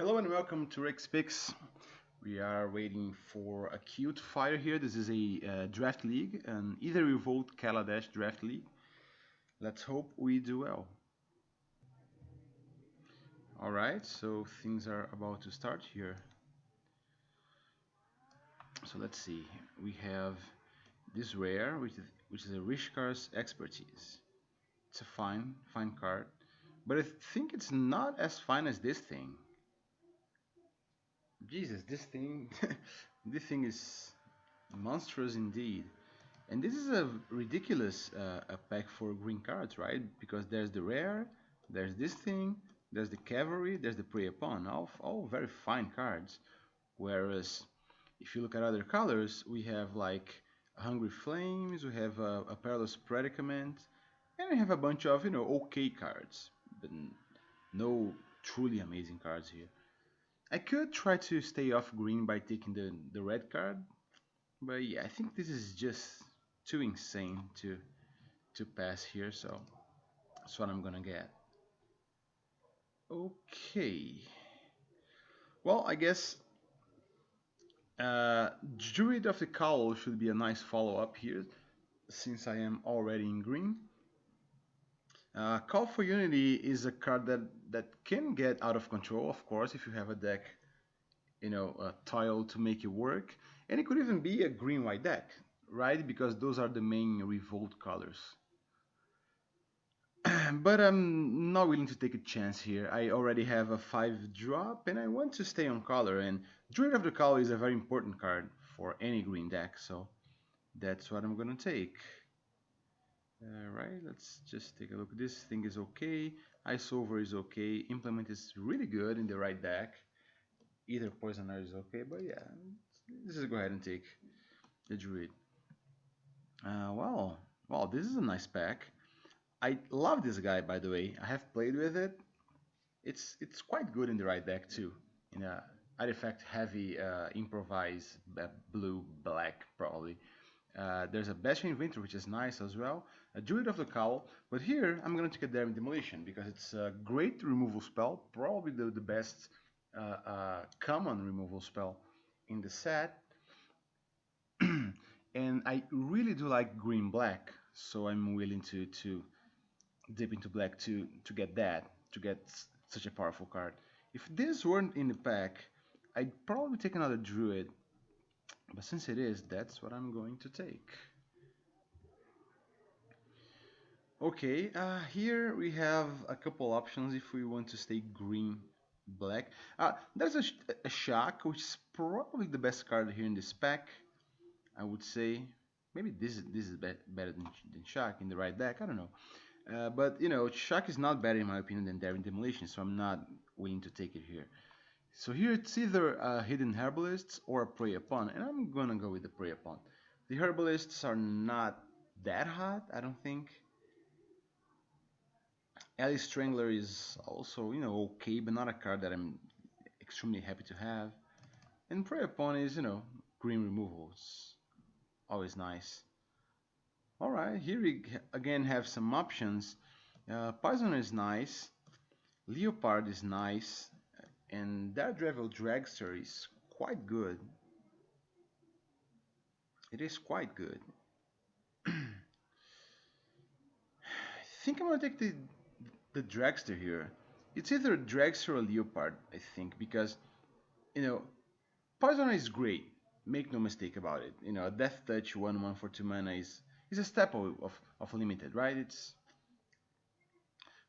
Hello and welcome to Rex Picks. We are waiting for a cute fire here. This is a draft league, an Aether Revolt Kaladesh draft league. Let's hope we do well. Alright, so things are about to start here. So let's see. We have this rare, which is a Rishkar's Expertise. It's a fine card. But I think it's not as fine as this thing. Jesus, this thing, this thing is monstrous indeed. And this is a ridiculous a pack for green cards, right? Because there's the rare, there's this thing, there's the cavalry, there's the prey upon, all very fine cards. Whereas if you look at other colors, we have like Hungry Flames, we have a Perilous Predicament, and we have a bunch of okay cards, but no truly amazing cards here. I could try to stay off green by taking the red card, but yeah, I think this is just too insane to pass here, so that's what I'm gonna get. Okay. Well, I guess Druid of the Cowl should be a nice follow-up here, since I am already in green. Call for Unity is a card that can get out of control, of course, if you have a deck, tile to make it work, and it could even be a green-white deck, right? Because those are the main Revolt colors. But I'm not willing to take a chance here. I already have a 5 drop and I want to stay on color, and Druid of the Call is a very important card for any green deck, so that's what I'm gonna take. Alright, let's just take a look. This thing is okay, Ice Over is okay, Implement is really good in the right deck. Either Poisoner is okay, but yeah, let's just go ahead and take the Druid. Well, this is a nice pack. I love this guy, by the way. I have played with it. It's quite good in the right deck too. In a artifact heavy improvise blue black probably. There's a Bastion Inventor which is nice as well. A Druid of the Cowl, but here I'm gonna take a Daring Demolition because it's a great removal spell, probably the best common removal spell in the set. And I really do like green black, so I'm willing to dip into black to get that, to get such a powerful card. If this weren't in the pack, I'd probably take another Druid, but since it is, that's what I'm going to take. Okay, here we have a couple options if we want to stay green black. There's a Shock, which is probably the best card here in this pack, I would say. Maybe this is better than Shock in the right deck, I don't know. But Shock is not better in my opinion than Daring Demolition, so I'm not willing to take it here. So here it's either a Hidden Herbalist or a Prey Upon, and I'm gonna go with the Prey Upon. The Herbalists are not that hot, I don't think. Alice Strangler is also, okay, but not a card that I'm extremely happy to have. And Prey Upon is, green removal. It's always nice. Alright, here we again have some options. Poison is nice. Leopard is nice. And Daredevil Dragster is quite good. It is quite good. I think I'm gonna take the Dragster here. It's either a Dragster or Leopard, I think, because you know Poison is great. Make no mistake about it. A Death Touch 1/1 for 2 mana is a staple of limited, right?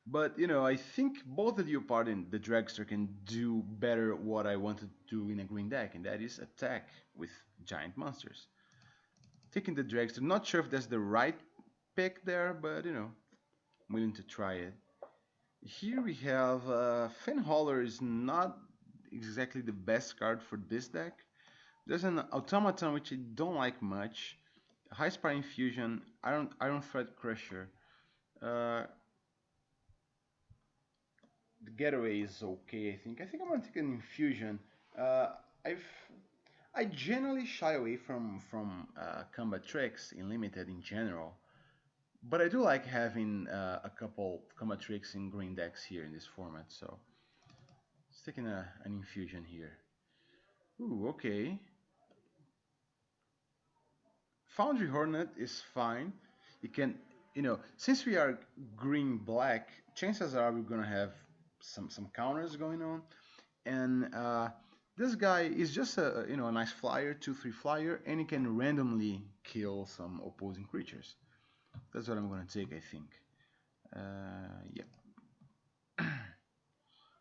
But I think both the Leopard and the Dragster can do better what I want to do in a green deck, and that is attack with giant monsters. Taking the Dragster, not sure if that's the right pick there, but I'm willing to try it. Here we have Fenhauler is not exactly the best card for this deck. There's an Automaton which I don't like much. High Sparring Fusion, Iron Thread Crusher. Uh, the Getaway is okay, I think. I think I'm gonna take an Infusion. Uh, I've I generally shy away from combat tricks in limited in general, but I do like having a couple combat tricks in green decks here in this format. So Let's take an infusion here. Ooh, okay. Foundry Hornet is fine. You can, since we are green black, chances are we're gonna have some counters going on, and this guy is just a nice flyer, 2/3 flyer, and he can randomly kill some opposing creatures. That's what I'm gonna take, I think. Yeah.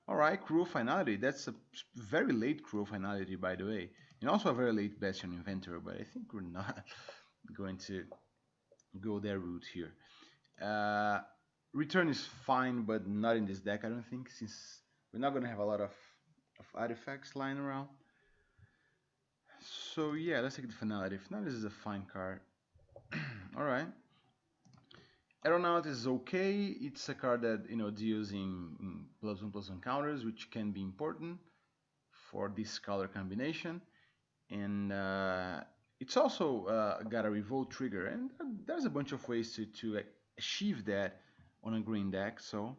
All right, Cruel Finality. That's a very late Cruel Finality, by the way, and also a very late Bastion Inventor. But I think we're not going to go their route here. Uh, Return is fine, but not in this deck, I don't think, since we're not going to have a lot of artifacts lying around. So yeah, let's take the Finality. Finality is a fine card. Alright. Aeronaut is okay. It's a card that deals in +1/+1 counters, which can be important for this color combination. And it's also got a Revolt trigger, and there's a bunch of ways to achieve that on a green deck, so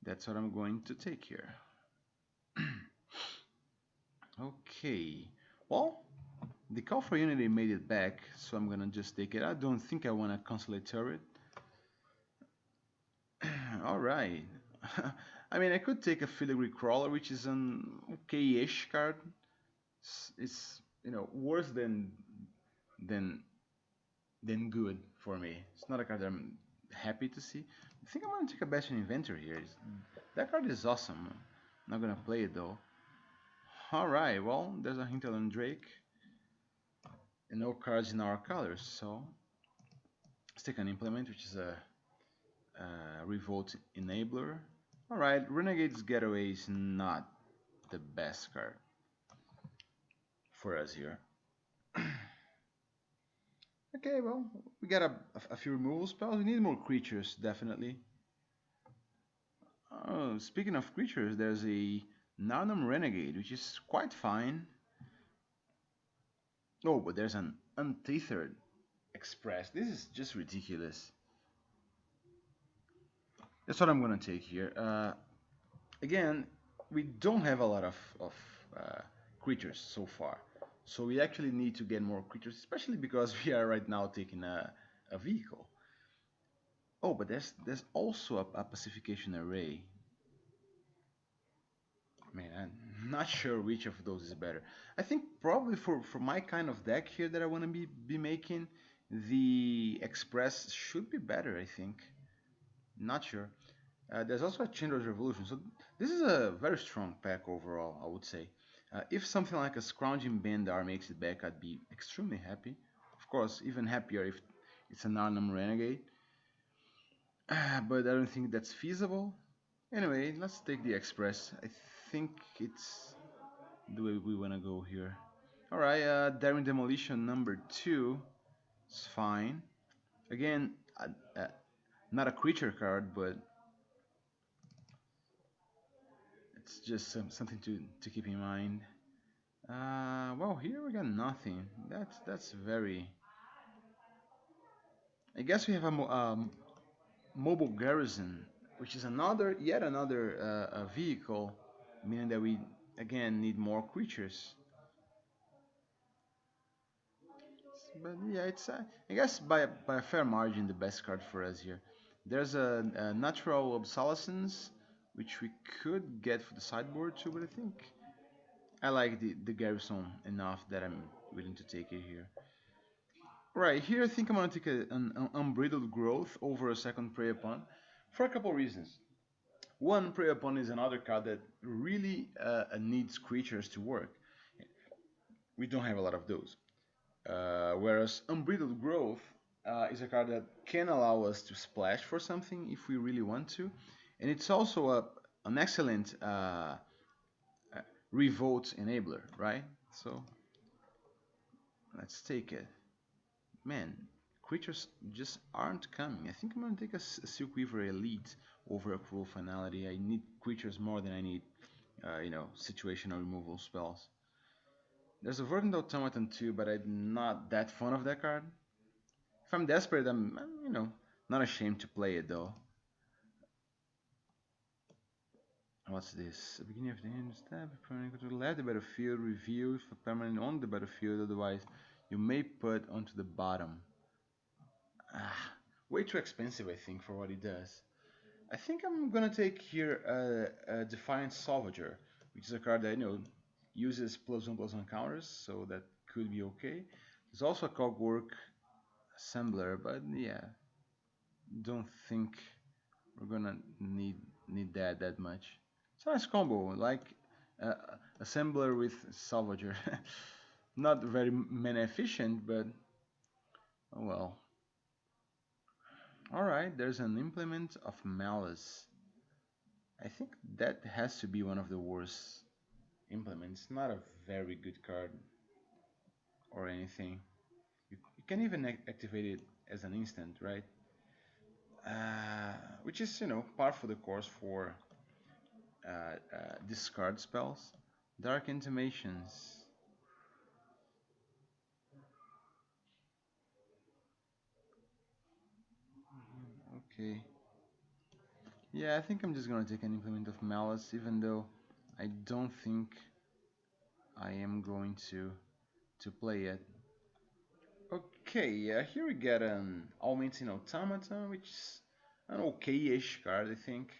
that's what I'm going to take here. Okay, well, the Call for Unity made it back, so I'm gonna just take it. I don't think I want to Constellate Turret. Alright. I mean, I could take a Filigree Crawler, which is an okay-ish card. It's worse than than good for me. It's not a card that I'm happy to see. I think I'm gonna take a Bastion Inventor here. That card is awesome. I'm not gonna play it though. Alright, well, there's a Hinterland Drake. And no cards in our colors, so let's take an Implement, which is a Revolt Enabler. Alright, Renegade's Getaway is not the best card for us here. Okay, well, we got a few removal spells. We need more creatures, definitely. Oh, speaking of creatures, there's a Nanum Renegade, which is quite fine. Oh, but there's an Untethered Express. This is just ridiculous. That's what I'm gonna take here. Again, we don't have a lot of creatures so far. So we actually need to get more creatures, especially because we are right now taking a vehicle. Oh, but there's also a pacification array. Man, I'm not sure which of those is better. I think probably for my kind of deck here that I want to be making, the Express should be better, I think. Not sure. There's also a Chindra's Revolution, so this is a very strong pack overall, I would say. If something like a Scrounging Bandar makes it back, I'd be extremely happy. Of course, even happier if it's an Arnhem Renegade. But I don't think that's feasible. Anyway, let's take the Express. I think it's the way we want to go here. Alright, Daring Demolition number 2 is fine. Again, not a creature card, but it's just something to keep in mind. Well, here we got nothing. That's very. I guess we have a mobile garrison, which is yet another vehicle, meaning that we again need more creatures. But yeah, it's I guess by a fair margin the best card for us here. There's a natural obsolescence, which we could get for the sideboard too, but I think I like the garrison enough that I'm willing to take it here. Right, here I think I'm going to take an Unbridled Growth over a second Prey Upon for a couple reasons. One, Prey Upon is another card that really needs creatures to work. We don't have a lot of those. Whereas Unbridled Growth is a card that can allow us to splash for something if we really want to. And it's also an excellent Revolt enabler, right? So let's take it. Man, creatures just aren't coming. I think I'm gonna take a Silk Weaver Elite over a Cruel Finality. I need creatures more than I need, situational removal spells. There's a Verdant Automaton too, but I'm not that fond of that card. If I'm desperate, I'm not ashamed to play it though. What's this? The beginning of the end step. Permanent control. Let the battlefield reveal if a permanent on the battlefield. Otherwise, you may put onto the bottom. Ah, way too expensive, I think, for what it does. I think I'm gonna take here a Defiant Salvager, which is a card that uses +1/+1 counters, so that could be okay. There's also a Cogwork Assembler, but yeah, don't think we're gonna need that much. It's a nice combo, like uh, Assembler with Salvager. Not very mana efficient, but oh well. Alright, there's an Implement of Malice. I think that has to be one of the worst implements. Not a very good card or anything. You can even activate it as an instant, right? Which is, par for the course for discard spells. Dark Intimations. Okay. Yeah, I think I'm just gonna take an Implement of Malice, even though I don't think I am going to play it. Okay, yeah, here we get an Augmenting Automaton, which is an okay-ish card, I think.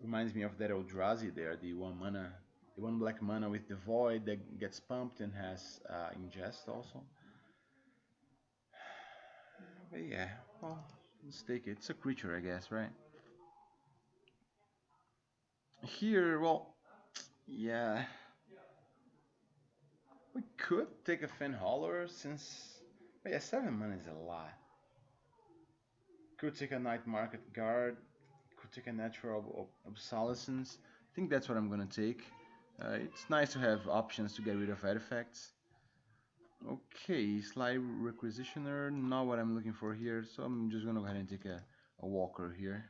Reminds me of that Eldrazi there, the one black mana with the Void that gets pumped and has Ingest also. But yeah, well, let's take it. It's a creature, I guess, right? Here, well, yeah, we could take a Fen Holler since, but yeah, 7 mana is a lot. Could take a Night Market Guard, could take a Natural Obsolescence. I think that's what I'm gonna take. It's nice to have options to get rid of artifacts. Okay, Sly Requisitioner, not what I'm looking for here, so I'm just gonna go ahead and take a Walker here.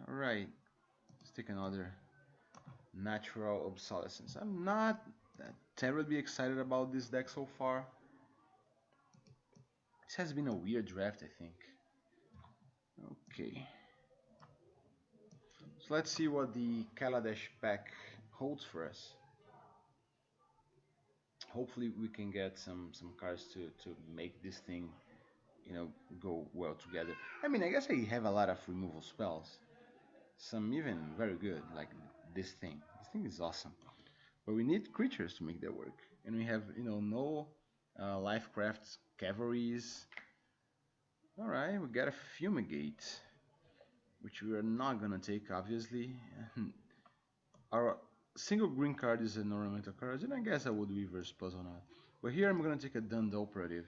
Alright, let's take another Natural Obsolescence. I'm not terribly excited about this deck so far. This has been a weird draft, I think. Okay. So let's see what the Kaladesh pack holds for us. Hopefully we can get some cards to make this thing, go well together. I mean, I guess I have a lot of removal spells. Some even very good, like this thing. This thing is awesome. But we need creatures to make that work. And we have, no Lifecraft Cavalries. Alright, we got a Fumigate, which we are not gonna take, obviously. Our single green card is an ornamental card, and I guess I would reverse puzzle now. But here I'm gonna take a Dund Operative.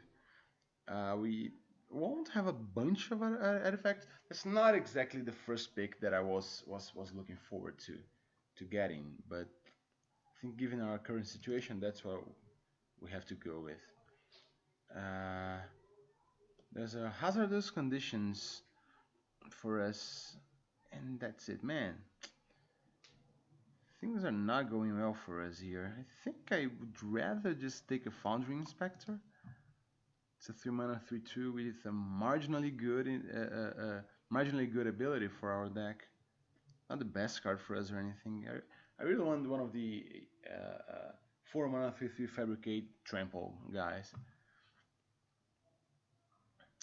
We won't have a bunch of artifacts. That's not exactly the first pick that I was looking forward to getting, but I think given our current situation, that's what we have to go with. Uh, there's a hazardous conditions for us, and that's it, man. Things are not going well for us here. I think I would rather just take a Foundry Inspector. It's a 3 mana 3/2 with a marginally good ability for our deck. Not the best card for us or anything. I really want one of the 4 mana 3/3 Fabricate Trample guys.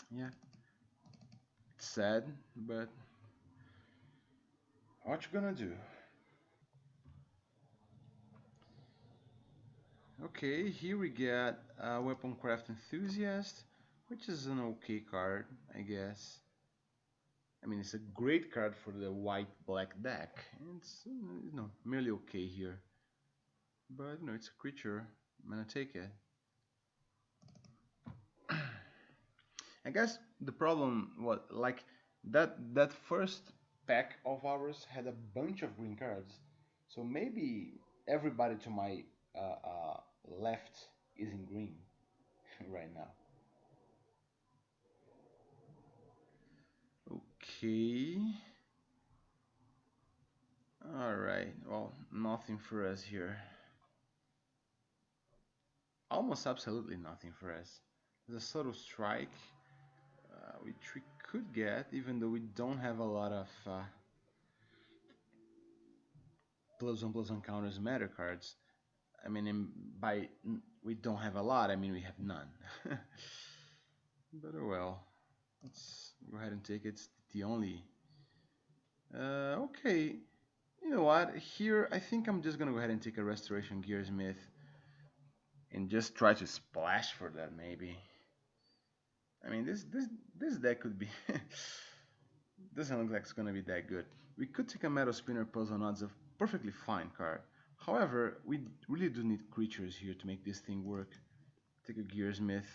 Yeah, it's sad, but what you gonna do? Okay, here we get Weaponcraft Enthusiast, which is an okay card, I guess. I mean, it's a great card for the white-black deck. It's merely okay here, but it's a creature. I'm gonna take it. I guess the problem was like that first pack of ours had a bunch of green cards, so maybe everybody to my left is in green right now. Okay. All right. Well, nothing for us here. Almost absolutely nothing for us. There's a subtle strike with 3 could get, even though we don't have a lot of +1/+1 counters matter cards. I mean, we don't have a lot, I mean we have none. But oh well, let's go ahead and take it. It's the only. Okay, you know what? Here, I think I'm just gonna go ahead and take a Restoration Gearsmith and just try to splash for that maybe. I mean, this deck could be doesn't look like it's gonna be that good. We could take a Metal Spinner Puzzle Nodes, a perfectly fine card. However, we really do need creatures here to make this thing work. Take a Gearsmith.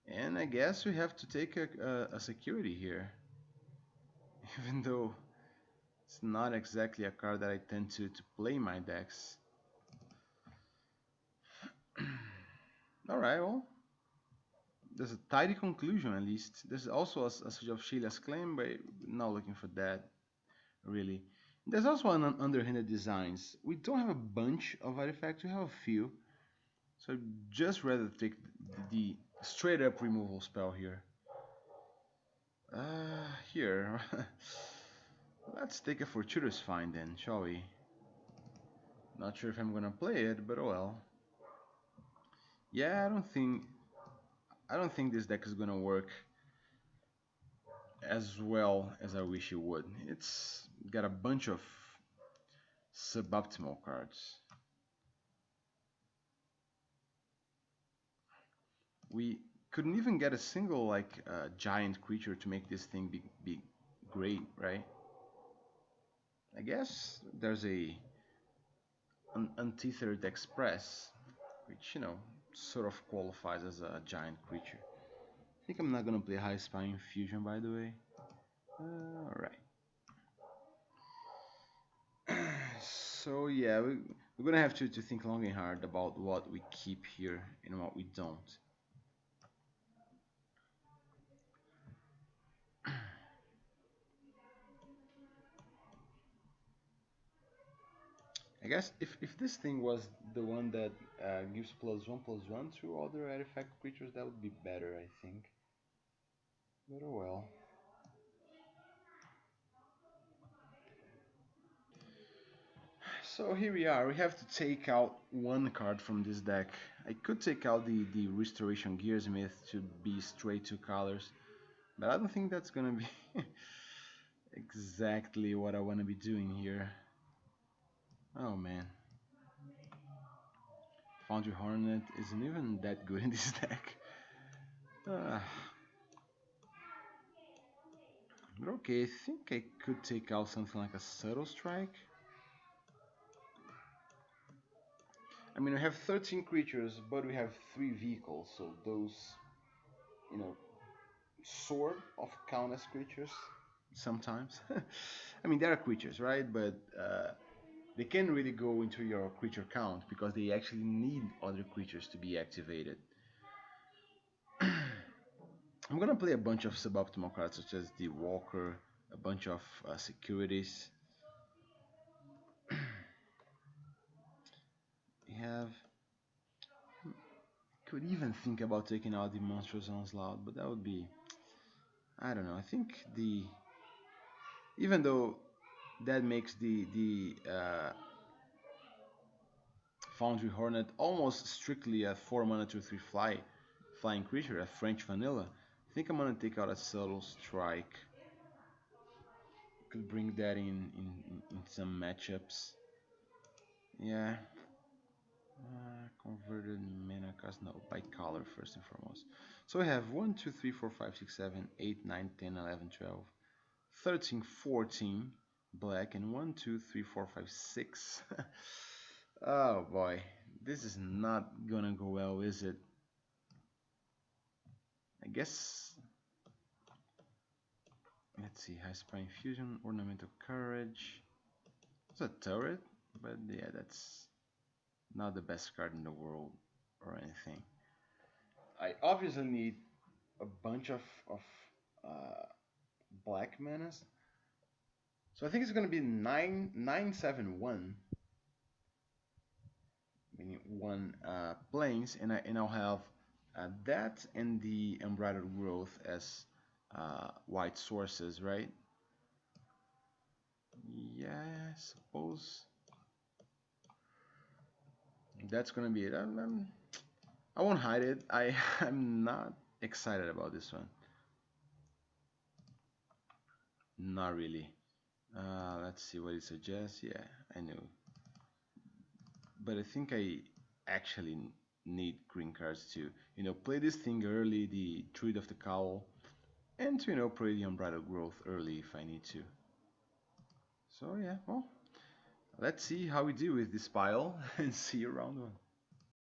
And I guess we have to take a security here. Even though it's not exactly a card that I tend to play in my decks. Alright, well, there's a tidy conclusion at least. There's also a such of Sheila's claim, but not looking for that, really. There's also an underhanded designs. We don't have a bunch of artifacts, we have a few. So I'd just rather take the straight up removal spell here. Here. Let's take a Fortuitous Find then, shall we? Not sure if I'm gonna play it, but oh well. Yeah, I don't think this deck is gonna work as well as I wish it would. It's got a bunch of suboptimal cards. We couldn't even get a single like giant creature to make this thing be great, right? I guess there's an Untethered Express, which sort of qualifies as a giant creature. I think I'm not gonna play High Spine Fusion, by the way. Alright. So yeah, we're gonna have to think long and hard about what we keep here and what we don't. I guess if this thing was the one that gives +1/+1 to other artifact creatures, that would be better, I think. But oh well. So here we are. We have to take out one card from this deck. I could take out the Restoration Gearsmith to be straight 2 colors, but I don't think that's gonna be exactly what I want to be doing here. Oh man. Foundry Hornet isn't even that good in this deck. Uh, but okay, I think I could take out something like a Subtle Strike. I mean, we have 13 creatures, but we have 3 vehicles, so those, you know, sort of count as creatures sometimes. I mean, they are creatures, right? But they can't really go into your creature count because they actually need other creatures to be activated. I'm gonna play a bunch of suboptimal cards such as the Walker, a bunch of securities. We have could even think about taking out the Monstrous Onslaught, but that would be, I don't know. I think the even though that makes the Foundry Hornet almost strictly a 4 mana 2/3 flying creature, a French vanilla. I think I'm gonna take out a Subtle Strike. Could bring that in some matchups. Yeah. Converted mana cost, no, by color first and foremost. So we have 1, 2, 3, 4, 5, 6, 7, 8, 9, 10, 11, 12, 13, 14 black, and 1, 2, 3, 4, 5, 6. Oh boy, this is not gonna go well, is it? I guess. Let's see, High Spine Fusion, Ornamental Courage. It's a turret, but yeah, that's not the best card in the world or anything. I obviously need a bunch of uh, black manas. So I think it's gonna be 971, meaning one planes, and I'll have That and the Unbridled Growth as white sources, right? Yeah, I suppose that's gonna be it. I won't hide it. I'm not excited about this one. Not really. Let's see what it suggests. Yeah, I know. But I think I actually need green cards to, play this thing early, the Druid of the Cowl, and to, play the Unbridled Growth early if I need to. So yeah, well, let's see how we do with this pile and see you round one.